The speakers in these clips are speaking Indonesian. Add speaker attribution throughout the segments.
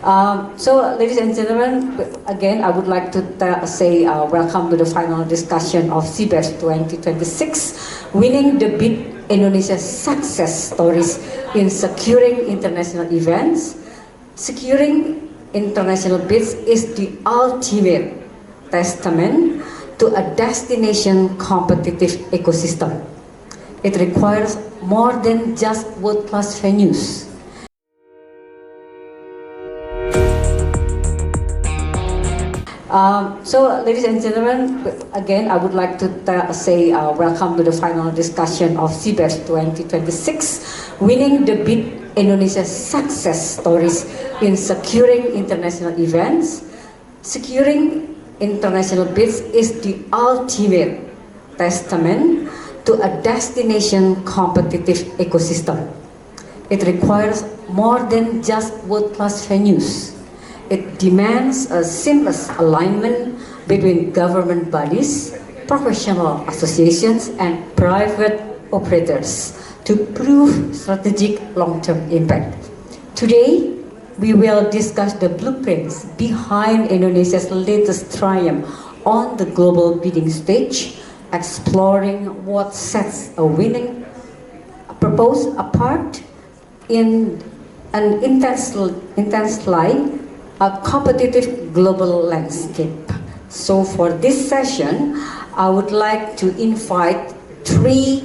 Speaker 1: Ladies and gentlemen, again, I would like to say welcome to the final discussion of CBEST 2026, Winning the Bid Indonesia Success Stories in Securing International Events. Securing international bids is the ultimate testament to a destination competitive ecosystem. It requires more than just world-class venues. Ladies and gentlemen, again, I would like to say welcome to the final discussion of CBEST 2026, Winning the Bid Indonesia Success Stories in Securing International Events. Securing international bids is the ultimate testament to a destination competitive ecosystem. It requires more than just world-class venues. It demands a seamless alignment between government bodies, professional associations, and private operators to prove strategic long-term impact. Today, we will discuss the blueprints behind Indonesia's latest triumph on the global bidding stage, exploring what sets a winning proposal apart in an intensely a competitive global landscape. So for this session, I would like to invite three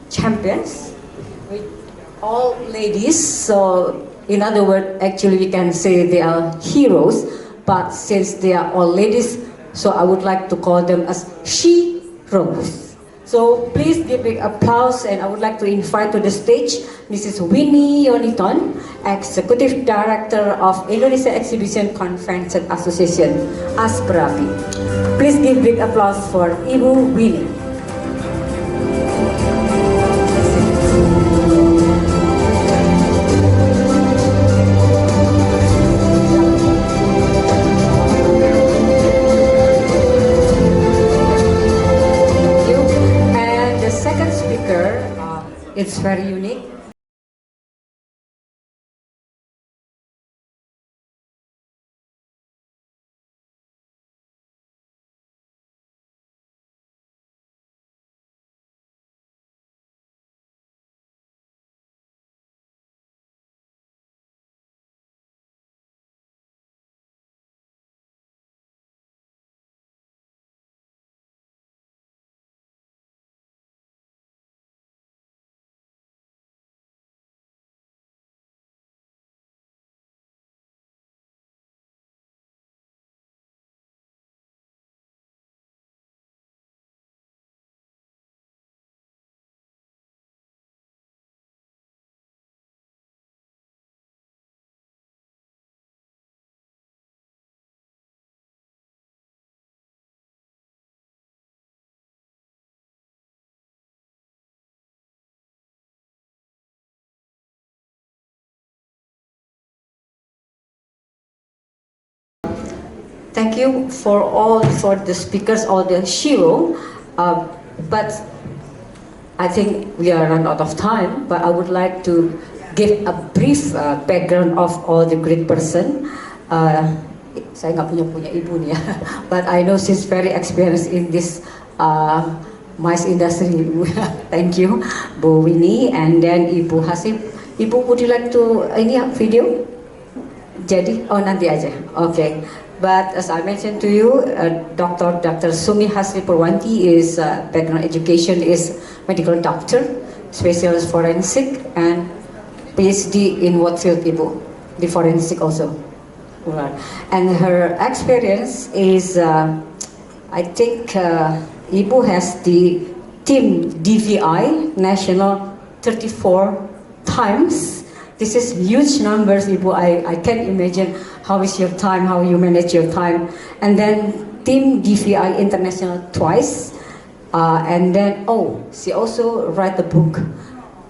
Speaker 1: champions, with all ladies. So in other words, actually we can say they are heroes, but since they are all ladies, so I would like to call them as she-ros. So please give big applause, and I would like to invite to the stage Mrs. Winnie Yoniton, Executive Director of Indonesia Exhibition Convention Association, ASPRAPI. Please give big applause for Ibu Winnie. It's very unique. Thank you for the speakers, all the hero, but I think we are run out of time. But I would like to give a brief background of all the great person. Saya nggak punya ibu nih ya, but I know she's very experienced in this mice industry. Thank you, Bu Winnie, and then Ibu Hasib. Ibu, would you like to ini video? Jadi, oh nanti aja. Okay. But as I mentioned to you, Dr. Sumi Hasri Purwanti is background education is medical doctor, specialist forensic, and PhD in what field, Ibu? The forensic also. Right. And her experience is, I think, Ibu has the team DVI national 34 times. This is huge numbers, Ibu. I can't imagine how is your time, how you manage your time. And then team DVI international twice. And then, she also write the book,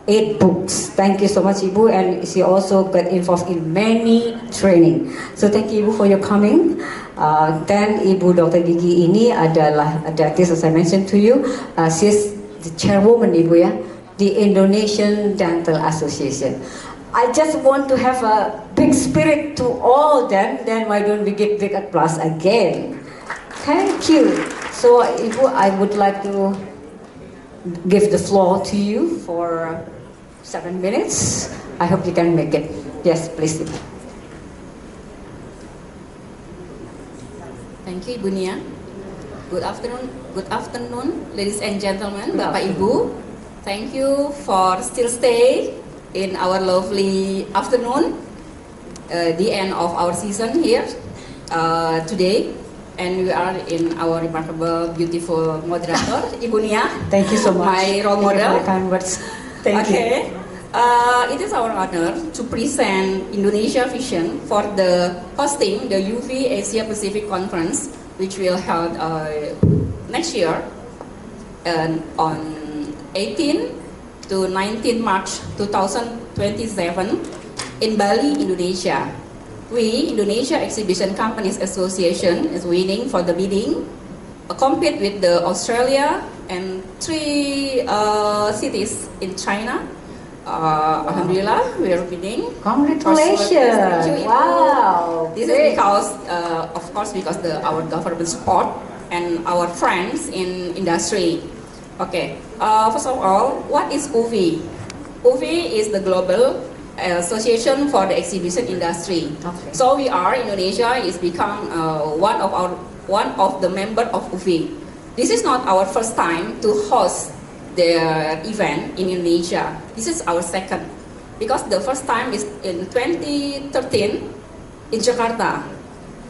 Speaker 1: 8 books. Thank you so much, Ibu. And she also got involved in many training. So thank you, Ibu, for your coming. Then Ibu Dr. Gigi ini adalah artist, as I mentioned to you. She's the chairwoman, Ibu ya, the Indonesian Dental Association. I just want to have a big spirit to all them. Then why don't we give big applause again? Thank you. So, Ibu, I would like to give the floor to you for 7 minutes. I hope you can make it. Yes, please, Ibu.
Speaker 2: Thank you, Ibu Nia. Good afternoon, ladies and gentlemen, Bapak Ibu. Thank you for still stay in our lovely afternoon, the end of our season here today. And we are in our remarkable, beautiful moderator, Ibu Nia.
Speaker 1: Thank you so much.
Speaker 2: My role model.
Speaker 1: My kind words. Thank you.
Speaker 2: It is our honor to present Indonesia vision for the hosting the UV Asia Pacific Conference, which will held next year on 18 to 19 March 2027 in Bali, Indonesia. We, Indonesia Exhibition Companies Association, is winning for the bidding, compete with the Australia and 3 cities in China. Alhamdulillah, we are winning.
Speaker 1: Congratulations!
Speaker 2: Thank you, Ibu.
Speaker 1: Wow!
Speaker 2: This is because, of course, because our government support and our friends in industry. Okay. First of all, what is UVI? UVI is the Global Association for the Exhibition Industry.
Speaker 1: Okay.
Speaker 2: So Indonesia is become one of the member of UVI. This is not our first time to host the event in Indonesia. This is our second, because the first time is in 2013 in Jakarta.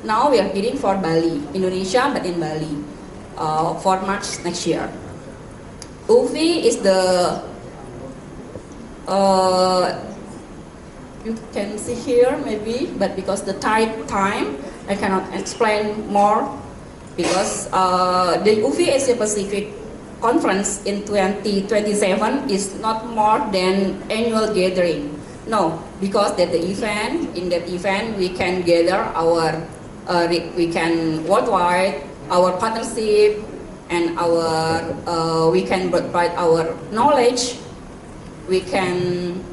Speaker 2: Now we are bidding for Bali, Indonesia, but in Bali for March next year. UVI is the you can see here maybe, but because the tight time, I cannot explain more, because the UVI Asia Pacific Conference in 2027 is not more than annual gathering. No, because in that event we can gather our we can worldwide our partnership and our we can provide our knowledge. We can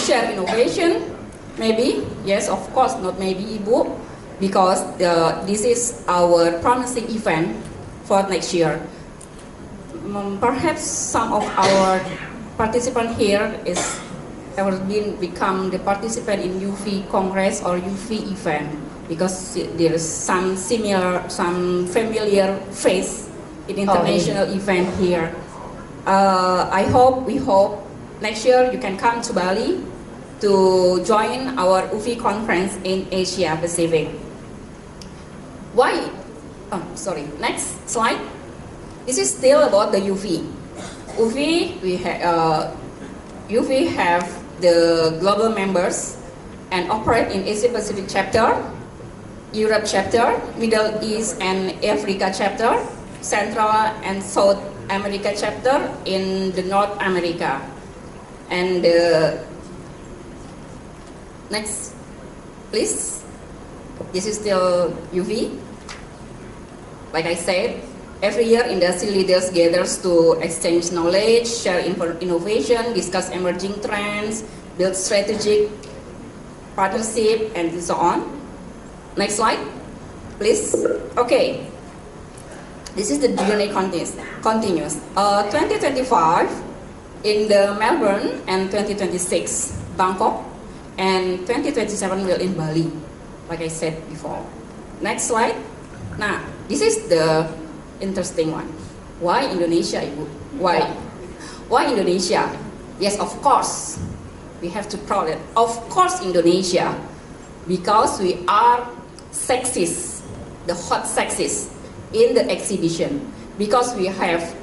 Speaker 2: share innovation, maybe. Yes, of course, not maybe, Ibu, because this is our promising event for next year. Perhaps some of our participants here ever become the participant in UV Congress or UV event, because there is some familiar face in international event here. We hope next year you can come to Bali to join our UV conference in Asia Pacific. Why? Next slide. This is still about the UV. UV have the global members and operate in Asia Pacific chapter, Europe chapter, Middle East and Africa chapter, Central and South America chapter in the North America. And next, please. This is still UV. Like I said, every year industry leaders gathers to exchange knowledge, share innovation, discuss emerging trends, build strategic partnership, and so on. Next slide, please. Okay. This is the journey continues. 2025 in the Melbourne and 2026 Bangkok, and 2027 will in Bali, like I said before. Next slide. Now, this is the interesting one. Why Indonesia, Ibu? Why? Why Indonesia? Yes, of course, we have to proud it. Of course, Indonesia, because we are sexist, the hot sexist in the exhibition, because we have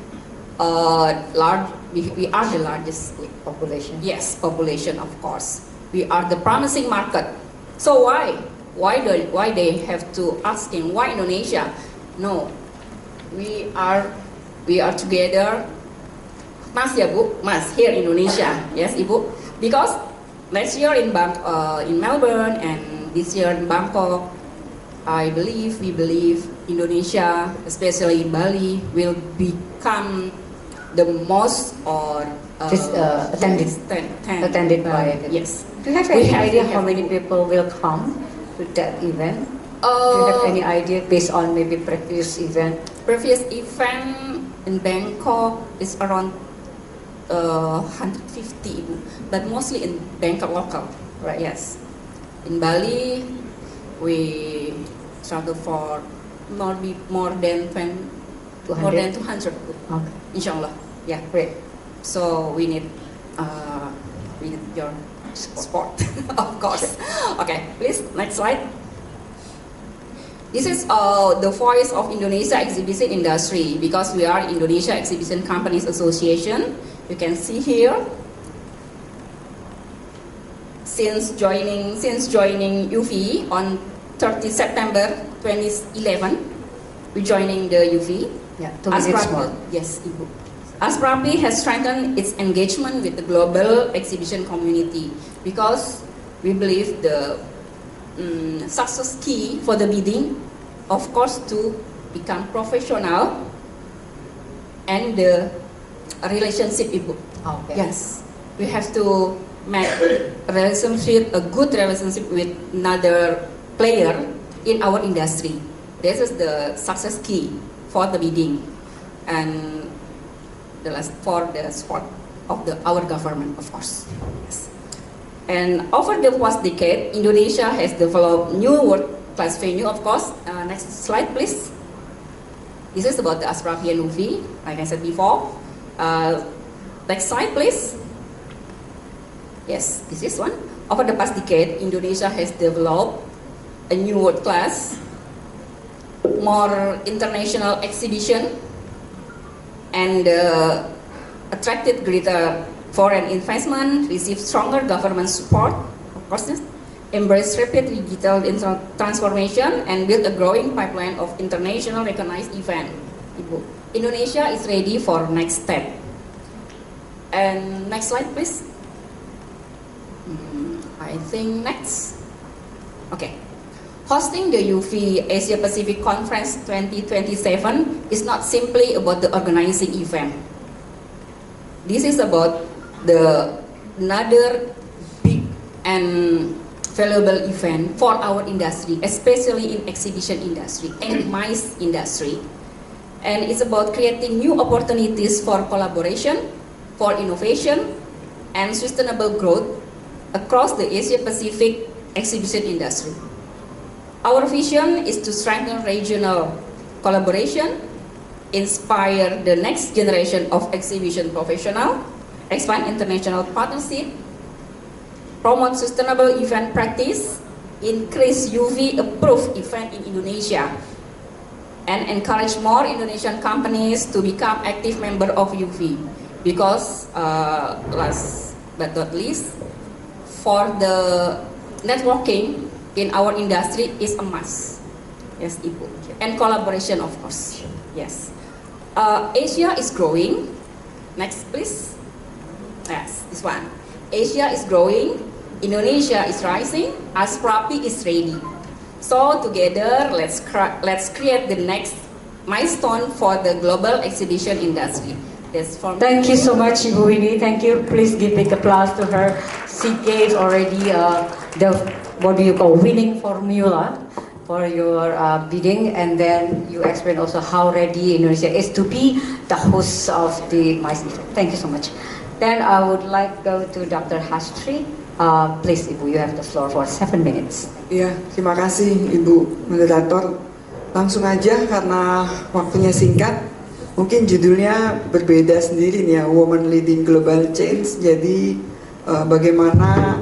Speaker 2: we are the largest
Speaker 1: Population.
Speaker 2: Yes, population, of course. We are the promising market. So why? Why they have to asking why Indonesia? No, we are together. Mas ya Bu, Mas here in Indonesia. Yes, Ibu. Because last year in Melbourne and this year in Bangkok, we believe Indonesia, especially in Bali, will become the most or
Speaker 1: Attended. Attended by.
Speaker 2: Yes.
Speaker 1: Do you have any idea how many people will come to that event? Do you have any idea based on maybe previous event?
Speaker 2: Previous event in Bangkok is around 150, but mostly in Bangkok local.
Speaker 1: Right.
Speaker 2: Yes. In Bali, we struggle for more than 200.
Speaker 1: Okay.
Speaker 2: Inshallah. Yeah.
Speaker 1: Great.
Speaker 2: So we need your support, of course. Okay, please next slide. This is the voice of Indonesia exhibition industry, because we are Indonesia Exhibition Companies Association. You can see here. Since joining UV on 30 September 2011, we joining the UV.
Speaker 1: Yeah, 2 minutes more.
Speaker 2: Yes, Ibu. Asprapi has strengthened its engagement with the global exhibition community, because we believe the success key for the bidding, of course, to become professional and the relationship, Ibu.
Speaker 1: Okay.
Speaker 2: Yes, we have to make a good relationship with another player in our industry. This is the success key for the bidding and for the support of our government, of course. Yes. And over the past decade, Indonesia has developed new world-class venue, of course. Next slide, please. This is about the Asprapi and UV, like I said before. Next slide, please. Yes, this is one. Over the past decade, Indonesia has developed a new world-class, more international exhibition, and attracted greater foreign investment, received stronger government support, of course, embraced rapid digital transformation, and built a growing pipeline of international recognized event. Indonesia is ready for next step. And next slide, please. I think next. Okay. Hosting the UV Asia Pacific Conference 2027 is not simply about the organizing event. This is about another big and valuable event for our industry, especially in exhibition industry and MICE industry. And it's about creating new opportunities for collaboration, for innovation, and sustainable growth across the Asia Pacific exhibition industry. Our vision is to strengthen regional collaboration, inspire the next generation of exhibition professionals, expand international partnership, promote sustainable event practice, increase UV-approved event in Indonesia, and encourage more Indonesian companies to become active member of UV. Because last but not least, for the networking in our industry is a must. Yes, Ibu. And collaboration, of course. Yes. Asia is growing. Next, please. Yes, this one. Asia is growing. Indonesia is rising. Asprapi is ready. So together, let's create the next milestone for the global exhibition industry. That's for me.
Speaker 1: Thank you so much, Ibu Winnie. Thank you. Please give big applause to her. She gave already the what do you call winning formula for your bidding, and then you explain also how ready Indonesia is to be the host of the MICE event. Thank you so much. Then I would like to go to Dr. Hastri. Please, Ibu, you have the floor for 7 minutes.
Speaker 3: Iya, terima kasih Ibu Moderator. Langsung aja karena waktunya singkat. Mungkin judulnya berbeda sendiri nih ya, Women Leading Global Change. Jadi bagaimana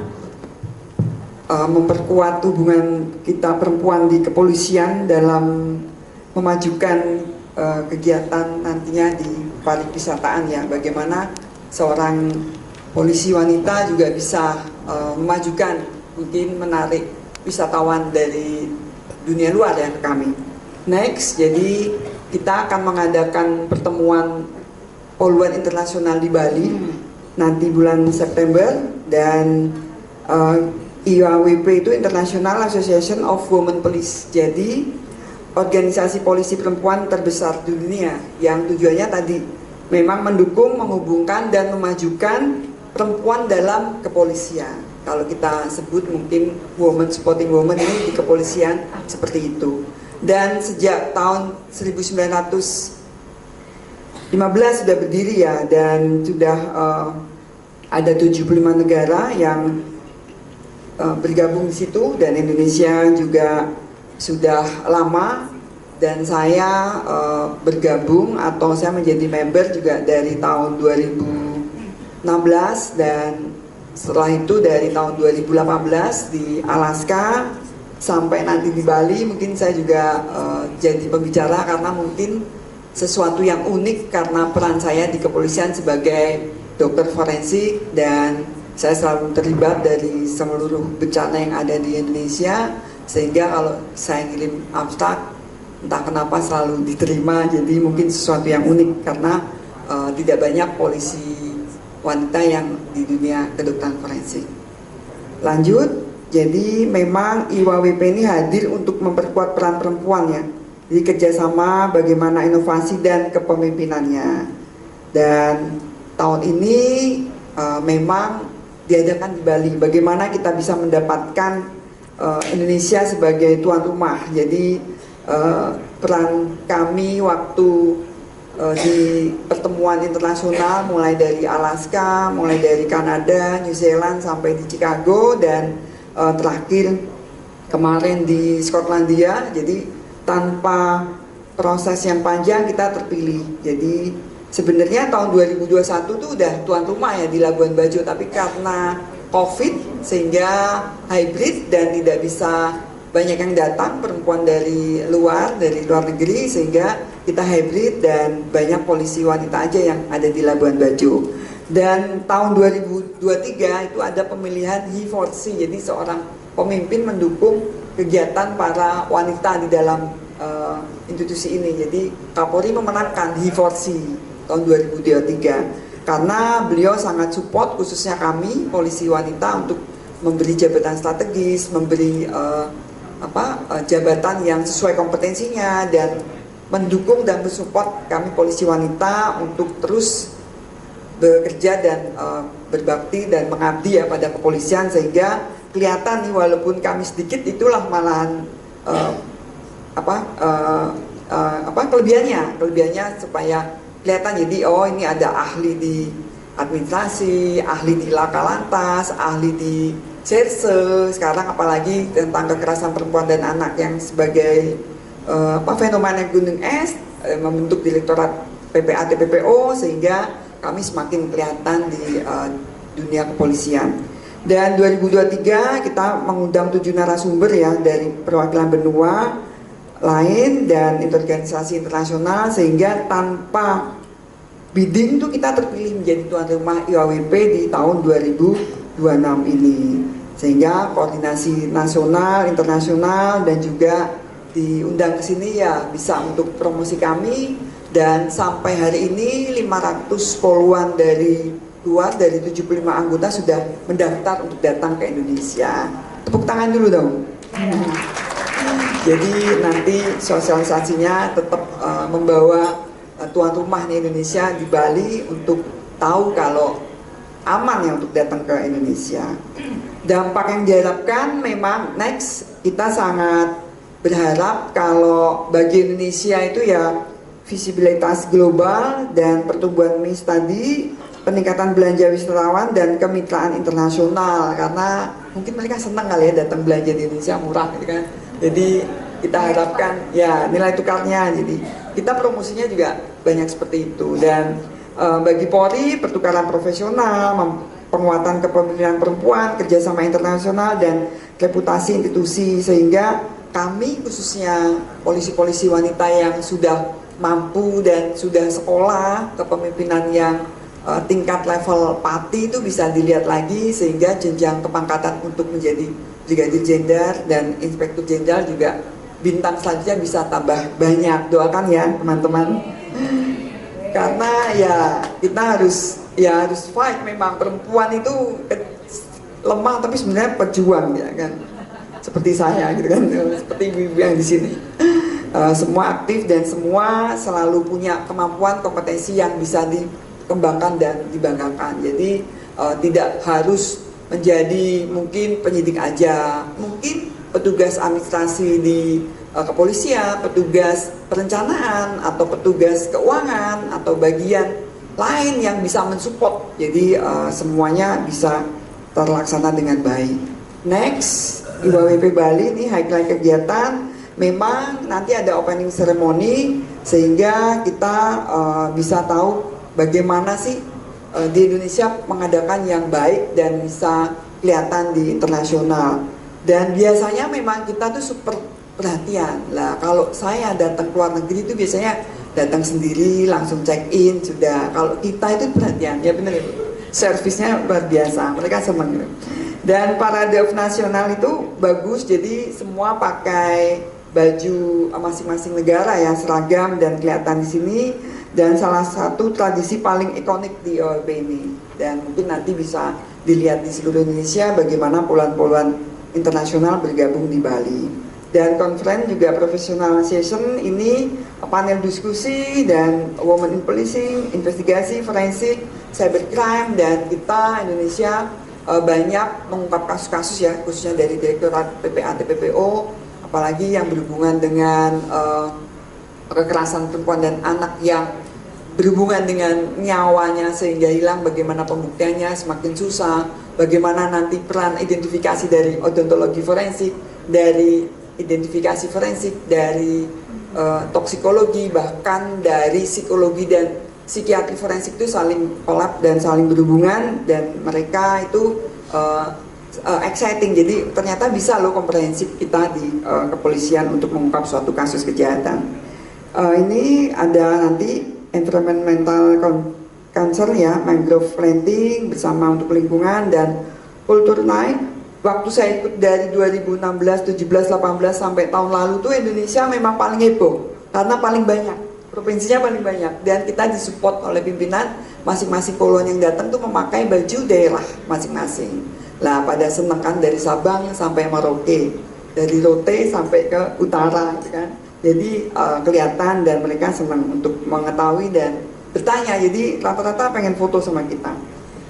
Speaker 3: memperkuat hubungan kita perempuan di kepolisian dalam memajukan kegiatan nantinya di pariwisataan ya. Bagaimana seorang polisi wanita juga bisa memajukan, mungkin menarik wisatawan dari dunia luar ya ke kami. Next, jadi kita akan mengadakan pertemuan poluan internasional di Bali nanti bulan September, dan IAWP itu International Association of Women Police. Jadi organisasi polisi perempuan terbesar di dunia yang tujuannya tadi memang mendukung, menghubungkan dan memajukan perempuan dalam kepolisian. Kalau kita sebut mungkin woman supporting woman ini di kepolisian seperti itu. Dan sejak tahun 1915 sudah berdiri ya, dan sudah ada 75 negara yang bergabung di situ, dan Indonesia juga sudah lama. Dan saya bergabung atau saya menjadi member juga dari tahun 2016, dan setelah itu dari tahun 2018 di Alaska sampai nanti di Bali. Mungkin saya juga jadi pembicara karena mungkin sesuatu yang unik karena peran saya di kepolisian sebagai dokter forensik, dan saya selalu terlibat dari seluruh bencana yang ada di Indonesia, sehingga kalau saya ngirim abstrak entah kenapa selalu diterima. Jadi mungkin sesuatu yang unik karena tidak banyak polisi wanita yang di dunia kedokteran forensik. Lanjut, jadi memang IWWP ini hadir untuk memperkuat peran perempuan ya. Jadi kerjasama bagaimana inovasi dan kepemimpinannya. Dan tahun ini memang diadakan di Bali. Bagaimana kita bisa mendapatkan Indonesia sebagai tuan rumah. Jadi peran kami waktu di pertemuan internasional mulai dari Alaska, mulai dari Kanada, New Zealand sampai di Chicago, dan terakhir kemarin di Skotlandia. Jadi tanpa proses yang panjang kita terpilih. Jadi sebenarnya tahun 2021 tuh udah tuan rumah ya di Labuan Bajo, tapi karena COVID sehingga hybrid dan tidak bisa banyak yang datang perempuan dari luar negeri, sehingga kita hybrid dan banyak polisi wanita aja yang ada di Labuan Bajo. Dan tahun 2023 itu ada pemilihan He4C, jadi seorang pemimpin mendukung kegiatan para wanita di dalam institusi ini. Jadi Kapolri memenangkan He4C tahun 2023 karena beliau sangat support khususnya kami polisi wanita untuk memberi jabatan strategis, memberi jabatan yang sesuai kompetensinya, dan mendukung dan mensupport kami polisi wanita untuk terus bekerja dan berbakti dan mengabdi ya pada kepolisian, sehingga kelihatan nih walaupun kami sedikit itulah malahan kelebihannya supaya kelihatan. Jadi oh ini ada ahli di administrasi, ahli di laka lantas, ahli di serse, sekarang apalagi tentang kekerasan perempuan dan anak yang sebagai fenomena gunung es, membentuk direktorat PPA TPPO, sehingga kami semakin kelihatan di dunia kepolisian. Dan 2023 kita mengundang 7 narasumber ya dari perwakilan benua lain dan organisasi internasional, sehingga tanpa bidding tuh kita terpilih menjadi tuan rumah IWWP di tahun 2026 ini, sehingga koordinasi nasional, internasional, dan juga diundang ke sini ya bisa untuk promosi kami. Dan sampai hari ini 500 poluan dari luar dari 75 anggota sudah mendaftar untuk datang ke Indonesia. Tepuk tangan dulu dong. Jadi nanti sosialisasinya tetap membawa tuan rumah di Indonesia di Bali untuk tahu kalau aman ya untuk datang ke Indonesia. Dampak yang diharapkan memang next kita sangat berharap kalau bagi Indonesia itu ya visibilitas global dan pertumbuhan MIS tadi, peningkatan belanja wisatawan dan kemitraan internasional, karena mungkin mereka senang kali ya datang belanja di Indonesia murah gitu kan. Jadi kita harapkan ya nilai tukarnya, jadi kita promosinya juga banyak seperti itu. Dan bagi Polri pertukaran profesional, penguatan kepemimpinan perempuan, kerjasama internasional, dan reputasi institusi, sehingga kami khususnya polisi-polisi wanita yang sudah mampu dan sudah sekolah kepemimpinan yang tingkat level pati itu bisa dilihat lagi, sehingga jenjang kepangkatan untuk menjadi brigadir jenderal dan inspektur jenderal juga bintang selanjutnya bisa tambah banyak. Doakan ya teman-teman, karena ya kita harus fight. Memang perempuan itu lemah tapi sebenarnya pejuang ya kan, seperti saya gitu kan, seperti ibu-ibu yang di sini. semua aktif dan semua selalu punya kemampuan kompetensi yang bisa dikembangkan dan dibanggakan. Jadi tidak harus menjadi mungkin penyidik aja, mungkin petugas administrasi di kepolisian, petugas perencanaan atau petugas keuangan atau bagian lain yang bisa mensupport. Jadi semuanya bisa terlaksana dengan baik. Next, IWWP Bali ini highlight kegiatan. Memang nanti ada opening ceremony sehingga kita bisa tahu bagaimana sih di Indonesia mengadakan yang baik dan bisa kelihatan di internasional. Dan biasanya memang kita tuh super perhatian lah. Kalau saya datang ke luar negeri itu biasanya datang sendiri langsung check in sudah. Kalau kita itu perhatian, ya benar itu. Servisnya luar biasa, mereka senang. Dan parade nasional itu bagus, jadi semua pakai baju masing-masing negara ya, seragam dan kelihatan di sini. Dan salah satu tradisi paling ikonik di OLB ini. Dan mungkin nanti bisa dilihat di seluruh Indonesia bagaimana puluhan-puluhan internasional bergabung di Bali. Dan conference juga professional session ini panel diskusi dan women in policing, investigasi, forensik, cybercrime, dan kita Indonesia banyak mengungkap kasus-kasus ya, khususnya dari Direktorat PPA TPPO, apalagi yang berhubungan dengan kekerasan perempuan dan anak yang berhubungan dengan nyawanya sehingga hilang, bagaimana pembuktiannya semakin susah, bagaimana nanti peran identifikasi dari odontologi forensik, dari identifikasi forensik, dari toksikologi, bahkan dari psikologi dan psikiatri forensik itu saling kolab dan saling berhubungan, dan mereka itu exciting. Jadi ternyata bisa loh komprehensif kita di kepolisian untuk mengungkap suatu kasus kejahatan. Ini ada nanti environmental concern ya, mangrove planting bersama untuk lingkungan dan culture night. Waktu saya ikut dari 2016, 17, 18 sampai tahun lalu tuh Indonesia memang paling heboh karena paling banyak, provinsinya paling banyak, dan kita disupport oleh pimpinan masing-masing kolon yang datang tuh memakai baju daerah masing-masing. Lah pada seneng kan, dari Sabang sampai Merauke, dari Rote sampai ke utara gitu kan. Jadi kelihatan dan mereka senang untuk mengetahui dan bertanya, jadi rata-rata pengen foto sama kita.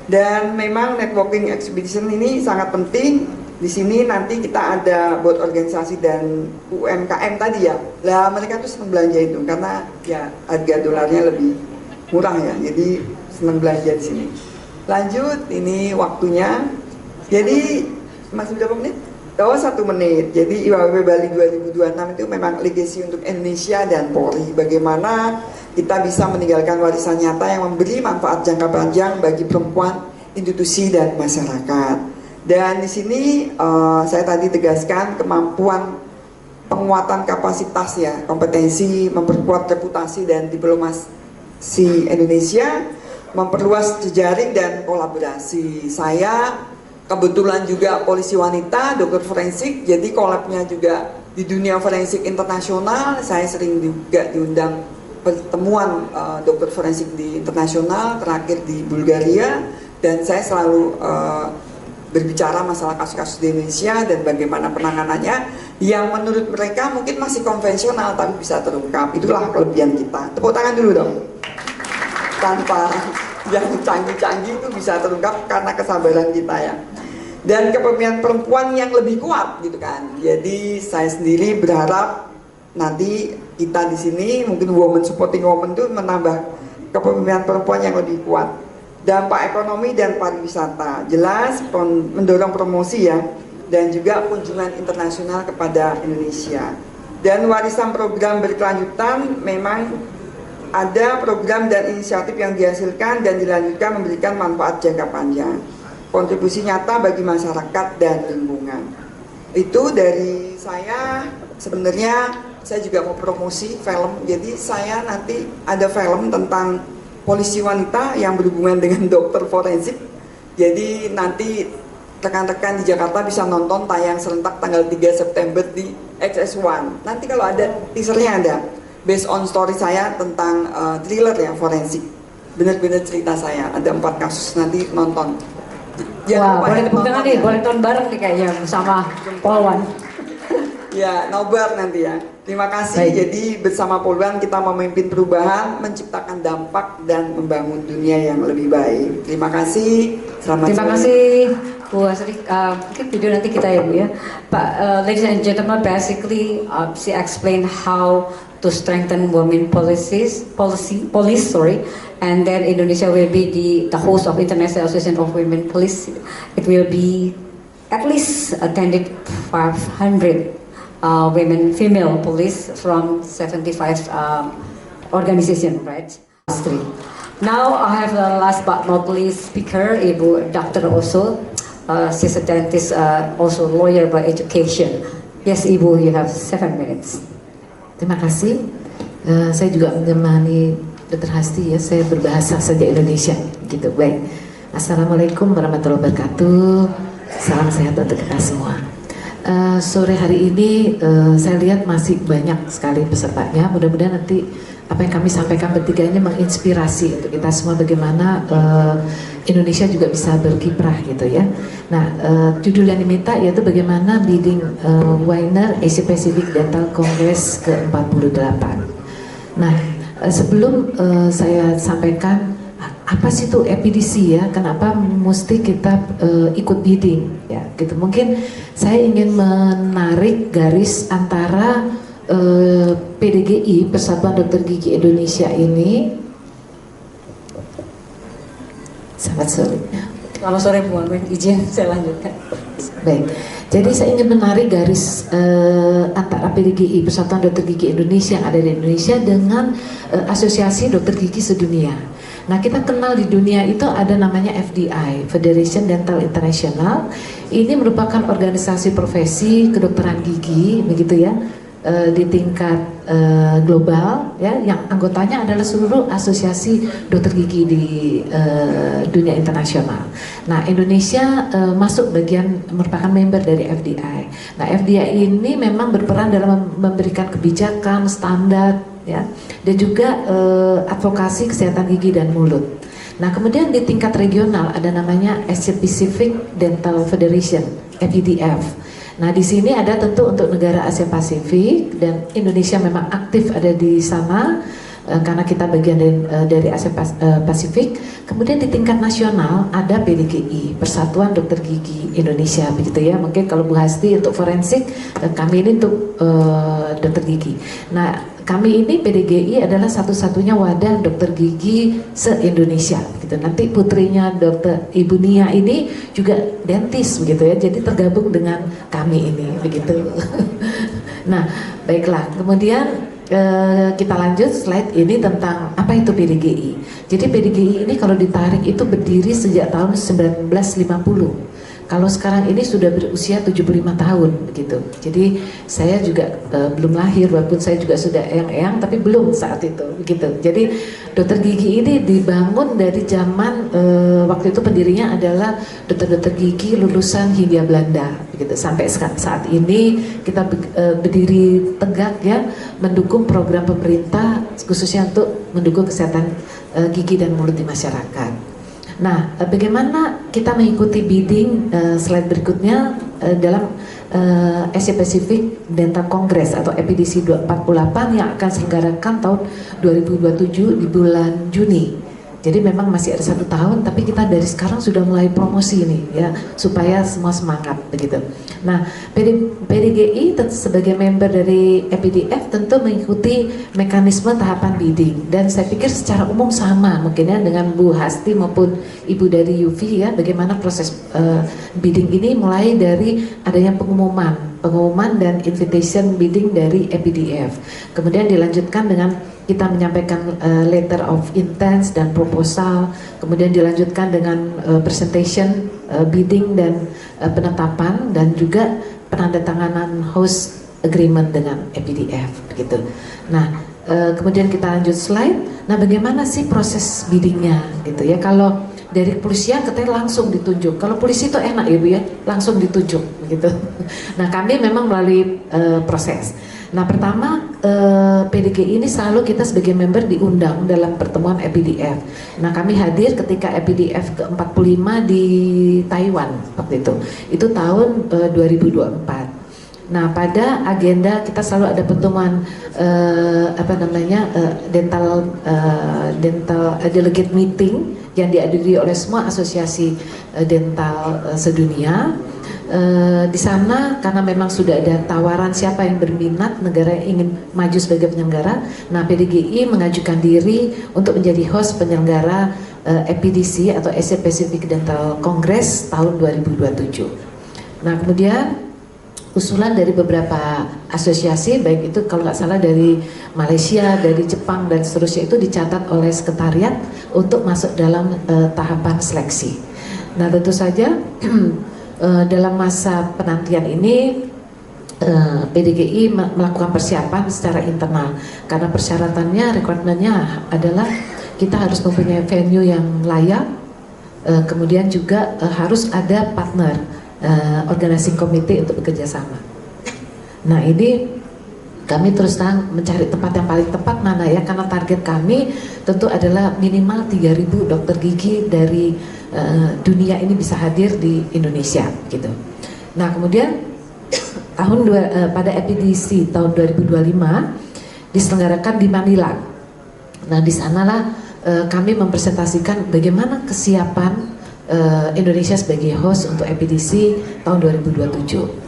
Speaker 3: Dan memang networking expedition ini sangat penting. Di sini nanti kita ada buat organisasi dan UMKM tadi ya. Lah mereka tuh senang belanja itu karena ya harga dolarnya lebih murah ya. Jadi senang belanja di sini. Lanjut, ini waktunya. Jadi masih berapa menit? Oh, 1 menit. Jadi IWWP Bali 2026 itu memang legacy untuk Indonesia dan Polri. Bagaimana kita bisa meninggalkan warisan nyata yang memberi manfaat jangka panjang bagi perempuan, institusi, dan masyarakat. Dan di sini saya tadi tegaskan kemampuan penguatan kapasitas ya, kompetensi, memperkuat reputasi dan diplomasi Indonesia, memperluas jejaring dan kolaborasi. Saya kebetulan juga polisi wanita, dokter forensik, jadi kolabnya juga di dunia forensik internasional. Saya sering juga diundang pertemuan dokter forensik di internasional, terakhir di Bulgaria, dan saya selalu berbicara masalah kasus-kasus di Indonesia dan bagaimana penanganannya yang menurut mereka mungkin masih konvensional tapi bisa terungkap. Itulah kelebihan kita. Tepuk tangan dulu dong. Tanpa yang canggih-canggih itu bisa terungkap karena kesabaran kita ya. Dan kepemimpinan perempuan yang lebih kuat gitu kan. Jadi saya sendiri berharap nanti kita di sini mungkin woman supporting woman itu menambah kepemimpinan perempuan yang lebih kuat. Dampak ekonomi dan pariwisata jelas mendorong promosi ya, dan juga kunjungan internasional kepada Indonesia. Dan warisan program berkelanjutan, memang ada program dan inisiatif yang dihasilkan dan dilanjutkan memberikan manfaat jangka panjang, kontribusi nyata bagi masyarakat dan lingkungan. Itu dari saya. Sebenarnya saya juga mau promosi film, jadi saya nanti ada film tentang polisi wanita yang berhubungan dengan dokter forensik. Jadi nanti rekan-rekan di Jakarta bisa nonton, tayang serentak tanggal 3 September di XS1. Nanti kalau ada teasernya ada, based on story saya tentang thriller ya, forensik. Benar-benar cerita saya, ada 4 kasus, nanti nonton.
Speaker 1: Wah, boleh tepuk tangan nih, boleh nonton bareng nih kayaknya bersama Polwan.
Speaker 3: Ya, nobar nanti ya. Terima kasih.
Speaker 4: Baik.
Speaker 3: Jadi bersama Poluan kita memimpin perubahan, menciptakan dampak dan membangun dunia yang lebih baik. Terima kasih. Selamat
Speaker 1: Terima
Speaker 3: sore.
Speaker 1: kasih Bu Asri. Mungkin video nanti kita ya Bu ya. But ladies and gentlemen, basically she explained how to strengthen women police, and then Indonesia will be the host of International Association of Women Police. It will be at least attended 500 women, female police from 75 organization, right? Now I have the last but not least speaker, Ibu Dr. Oso. She's a dentist, also lawyer by education. Yes, Ibu, you have 7 minutes.
Speaker 4: Terima kasih. Saya juga menemani Dr. Hasti ya. Saya berbahasa saja Indonesia, gitu. Baik. Assalamualaikum warahmatullahi wabarakatuh. Salam sehat untuk kita semua. Sore hari ini saya lihat masih banyak sekali pesertanya. Mudah-mudahan nanti apa yang kami sampaikan bertiga ini menginspirasi untuk kita semua bagaimana Indonesia juga bisa berkiprah gitu ya. Nah, judul yang diminta yaitu bagaimana bidding Weiner Asia Pacific Dental Congress ke-48. Nah, sebelum saya sampaikan apa sih itu EPDC ya, kenapa mesti kita ikut bidding ya gitu. Mungkin saya ingin menarik garis antara PDGI, Persatuan Dokter Gigi Indonesia ini. Selamat sore.
Speaker 1: Selamat sore Bu Anwar, izin saya lanjutkan.
Speaker 4: Baik, jadi saya ingin menarik garis antara PDGI, Persatuan Dokter Gigi Indonesia yang ada di Indonesia dengan Asosiasi Dokter Gigi Sedunia. Nah, kita kenal di dunia itu ada namanya FDI, Federation Dental International. Ini merupakan organisasi profesi kedokteran gigi, begitu ya, di tingkat global, ya, yang anggotanya adalah seluruh asosiasi dokter gigi di dunia internasional. Nah, Indonesia masuk bagian merupakan member dari FDI. Nah, FDI ini memang berperan dalam memberikan kebijakan, standar, ya, dan juga advokasi kesehatan gigi dan mulut. Nah, kemudian di tingkat regional ada namanya Asia Pacific Dental Federation, APDF. Nah, di sini ada tentu untuk negara Asia Pasifik dan Indonesia memang aktif ada di sana karena kita bagian dari Asia Pasifik. Kemudian di tingkat nasional ada PDGI, Persatuan Dokter Gigi Indonesia, begitu ya. Mungkin kalau Bu Hasti untuk forensik, kami ini untuk dokter gigi. Nah, kami ini PDGI adalah satu-satunya wadah dokter gigi se-Indonesia gitu. Nanti putrinya Dokter Ibu Nia ini juga dentis begitu ya. Jadi tergabung dengan kami ini begitu. Nah, baiklah. Kemudian kita lanjut slide ini tentang apa itu PDGI. Jadi PDGI ini kalau ditarik itu berdiri sejak tahun 1950. Kalau sekarang ini sudah berusia 75 tahun begitu. Jadi saya juga belum lahir, walaupun saya juga sudah eyang-eyang, tapi belum saat itu begitu. Jadi dokter gigi ini dibangun dari zaman waktu itu pendirinya adalah dokter-dokter gigi lulusan Hindia Belanda begitu. Sampai saat ini kita berdiri tegak ya, mendukung program pemerintah khususnya untuk mendukung kesehatan gigi dan mulut di masyarakat. Nah, bagaimana kita mengikuti bidding slide berikutnya dalam Asia Pacific Dental Congress atau EPDC 48 yang akan selenggarakan tahun 2027 di bulan Juni. Jadi memang masih ada 1 tahun, tapi kita dari sekarang sudah mulai promosi nih ya, supaya semua semangat begitu. Nah, PDGI sebagai member dari EPDF tentu mengikuti mekanisme tahapan bidding, dan saya pikir secara umum sama mungkin ya dengan Bu Hasti maupun Ibu dari UV ya, bagaimana proses bidding ini mulai dari adanya pengumuman dan invitation bidding dari EPDF. Kemudian dilanjutkan dengan kita menyampaikan letter of intent dan proposal, kemudian dilanjutkan dengan presentation, bidding dan penetapan, dan juga penandatanganan host agreement dengan EPDF begitu. Nah, kemudian kita lanjut slide. Nah, bagaimana sih proses biddingnya gitu ya? Kalau dari kepolisian katanya langsung ditunjuk. Kalau polisi itu enak ya Bu ya, langsung ditunjuk gitu. Nah, kami memang melalui proses. Nah, pertama PDGI ini selalu kita sebagai member diundang dalam pertemuan EPDF. Nah, kami hadir ketika EPDF ke-45 di Taiwan waktu itu. Itu tahun 2024. Nah, pada agenda kita selalu ada pertemuan dental delegate meeting yang dihadiri oleh semua asosiasi dental sedunia. Di sana karena memang sudah ada tawaran siapa yang berminat negara yang ingin maju sebagai penyelenggara, nah PDGI mengajukan diri untuk menjadi host penyelenggara EPDC atau Asia Pacific Dental Congress tahun 2027. Nah, kemudian usulan dari beberapa asosiasi, baik itu kalau nggak salah dari Malaysia, dari Jepang dan seterusnya, itu dicatat oleh sekretariat untuk masuk dalam tahapan seleksi. Nah, tentu saja dalam masa penantian ini PDGI melakukan persiapan secara internal karena persyaratannya, requirementnya adalah kita harus mempunyai venue yang layak, kemudian juga harus ada partner organizing committee untuk bekerja sama. Nah, ini kami terus terang mencari tempat yang paling tepat mana ya, karena target kami tentu adalah minimal 3.000 dokter gigi dari dunia ini bisa hadir di Indonesia gitu. Nah, kemudian pada EPDC tahun 2025 diselenggarakan di Manila. Nah, di sanalah kami mempresentasikan bagaimana kesiapan Indonesia sebagai host untuk EPDC tahun 2027.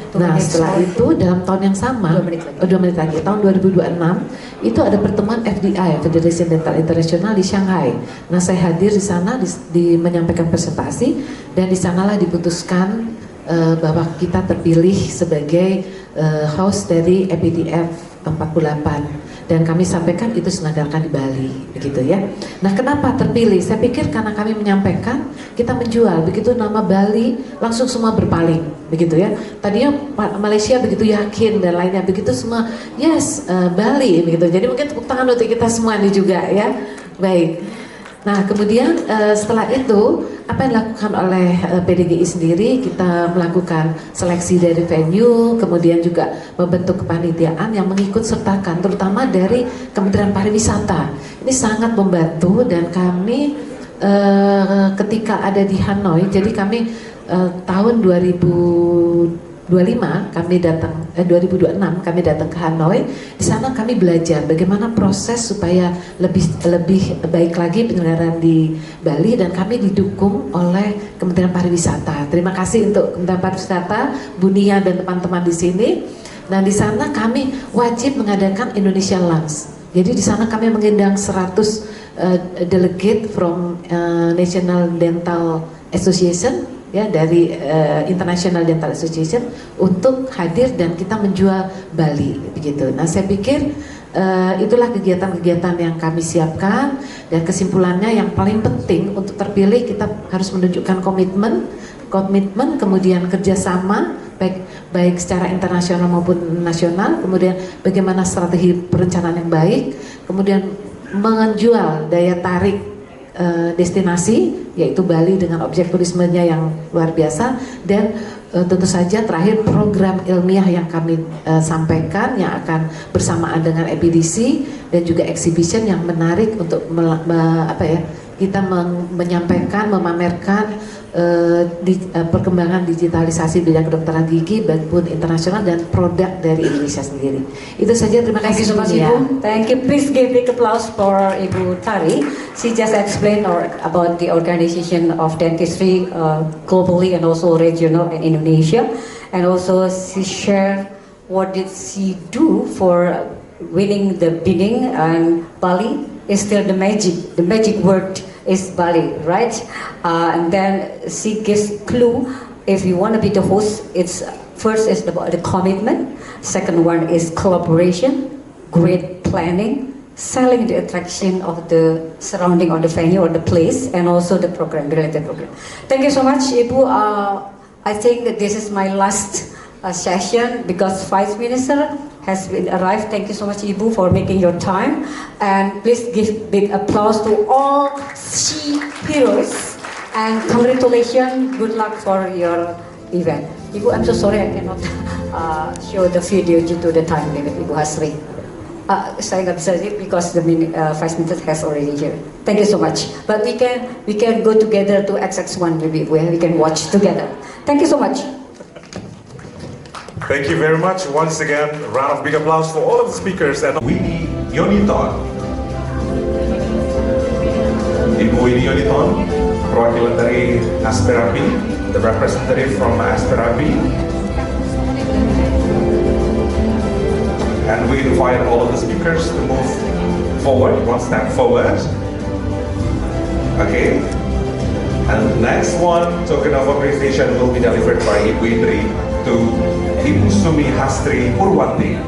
Speaker 4: Nah, setelah itu dalam tahun yang sama, 2 menit lagi, tahun 2026 itu ada pertemuan FDI, Federation Dental International di Shanghai. Nah, saya hadir di sana menyampaikan presentasi, dan di sanalah diputuskan bahwa kita terpilih sebagai host dari EPDF 48. Dan kami sampaikan itu diselenggarakan di Bali, begitu ya. Nah, kenapa terpilih? Saya pikir karena kami menyampaikan, kita menjual, begitu nama Bali langsung semua berpaling, begitu ya. Tadinya Malaysia begitu yakin dan lainnya, begitu semua yes Bali, begitu. Jadi mungkin tepuk tangan untuk kita semua ini juga ya. Baik. Nah, kemudian setelah itu apa yang dilakukan oleh PDGI sendiri, kita melakukan seleksi dari venue, kemudian juga membentuk kepanitiaan yang mengikut sertakan, terutama dari Kementerian Pariwisata. Ini sangat membantu, dan kami ketika ada di Hanoi, jadi kami tahun 2025 kami datang 2026 kami datang ke Hanoi. Di sana kami belajar bagaimana proses supaya lebih baik lagi penyelenggaraan di Bali, dan kami didukung oleh Kementerian Pariwisata. Terima kasih untuk Kementerian Pariwisata, Bu Nia dan teman-teman di sini. Nah, di sana kami wajib mengadakan Indonesia Lunch. Jadi di sana kami mengundang 100 delegate from National Dental Association, ya, dari International Dental Association, untuk hadir dan kita menjual Bali, begitu. Nah, saya pikir itulah kegiatan-kegiatan yang kami siapkan, dan kesimpulannya yang paling penting untuk terpilih kita harus menunjukkan komitmen, kemudian kerjasama baik secara internasional maupun nasional, kemudian bagaimana strategi perencanaan yang baik, kemudian menjual daya tarik destinasi, yaitu Bali dengan objek turismenya yang luar biasa, dan tentu saja terakhir program ilmiah yang kami sampaikan yang akan bersamaan dengan EPDC, dan juga exhibition yang menarik untuk kita menyampaikan, memamerkan perkembangan digitalisasi bidang kedokteran gigi maupun internasional dan produk dari Indonesia sendiri. Itu saja, terima kasih.
Speaker 1: Thank you so much, Ibu. Thank you. Please give big applause for Ibu Tari. She just explained about the organization of dentistry globally and also regional in Indonesia, and also she shared what did she do for winning the bidding, and Bali is still the magic. The magic word is Bali, right? And then she gives clue. If you want to be the host, it's first is the commitment. Second one is collaboration, great planning, selling the attraction of the surrounding or the venue or the place, and also the program, related program. Thank you so much, Ibu. I think that this is my last session because Vice Minister has been arrived. Thank you so much, Ibu, for making your time, and please give big applause to all she heroes, and congratulations, good luck for your event. Ibu, I'm so sorry I cannot show the video due to the time limit, Ibu Hasri. Saya nggak bisa because the Vice Minister has already here. Thank you so much. But we can go together to XX1 maybe, where we can watch together. Thank you so much.
Speaker 5: Thank you very much. Once again, a round of big applause for all of the speakers. And Winnie Yoniton. Ibu Winnie Yoniton, perwakilan dari Asperapi, the representative from Asperapi. And we invite all of the speakers to move forward, one step forward. Okay. And the next one, token of appreciation, will be delivered by Ibu Indri to Ibu Sumi Hastri Purwanti.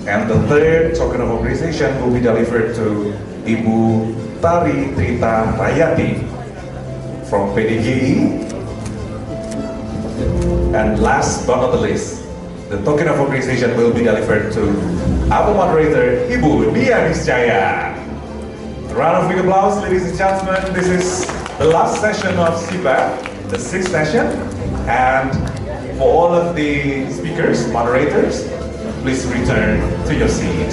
Speaker 5: And the third token of appreciation will be delivered to Ibu Tari Trita Rayati from PDGI. And last but not the least, the token of appreciation will be delivered to our moderator, Ibu Nia Niscaya. A round of big applause, ladies and gentlemen. This is the last session of CPAP, the sixth session. And for all of the speakers, moderators, please return to your seat.